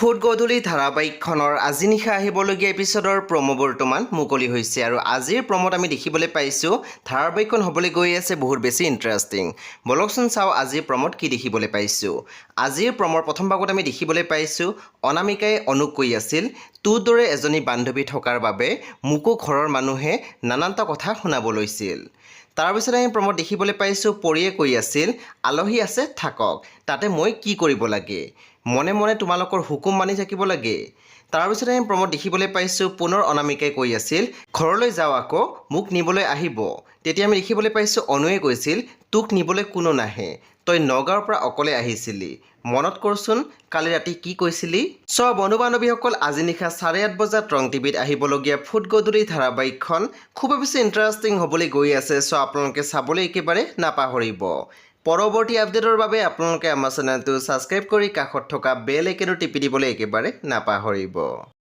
Foot গধূলি ধাৰাবাহিকখনৰ আজি নিশা আহিবলগীয়া এপিছডৰ প্ৰমো বৰ্তমান মুকলি হৈছে আৰু আজিৰ প্ৰমোত আমি দেখিবলৈ পাইছোঁ ধাৰাবাহিকখন হ'বলৈ গৈ আছে বহুত বেছি ইণ্টাৰেষ্টিং। বলকচোন চাওঁ আজিৰ প্ৰমোত কি দেখিবলৈ পাইছোঁ। আজিৰ প্ৰমৰ প্ৰথম ভাগত আমি দেখিবলৈ পাইছোঁ অনামিকাই অনুক কৈ আছিল তোৰ দৰে এজনী বান্ধৱী থকাৰ বাবে মোকো ঘৰৰ মানুহে নানানটা কথা শুনাব লৈছিল। তাৰপিছত আমি প্ৰমোত দেখিবলৈ পাইছোঁ পৰিয়ে কৈ আছিল আলহী আছে থাকক, তাতে মই কি কৰিব লাগে, মনে মনে তোমালোকৰ হুকুম মানি থাকিব লাগে। তাৰপিছত আমি প্ৰমোত দেখিবলৈ পাইছোঁ পুনৰ অনামিকাই কৈ আছিল ঘৰলৈ যাওঁ আকৌ মোক নিবলৈ আহিব। তেতিয়া আমি দেখিবলৈ পাইছোঁ অনুৱে কৈছিল তোক নিবলৈ কোনো নাহে, তই নগাঁৱৰ পৰা অকলে আহিছিলি, মনত কৰচোন কালি ৰাতি কি কৈছিলি। চ' বন্ধু বান্ধৱীসকল আজি নিশা 8:30 বজাত ৰং টিভিত আহিবলগীয়া ফুট গধূলি ধাৰাবাহিকখন খুবেই বেছি ইণ্টাৰেষ্টিং হ'বলৈ গৈ আছে। চ' আপোনালোকে চাবলৈ একেবাৰে নাপাহৰিব। পৰৱৰ্তী আপডেটৰ বাবে আপোনালোকে আমাৰ চেনেলটো ছাবস্ক্ৰাইব কৰি কাষত থকা বেল আইকনটো টিপি দিবলৈ একেবাৰে নাপাহৰিব।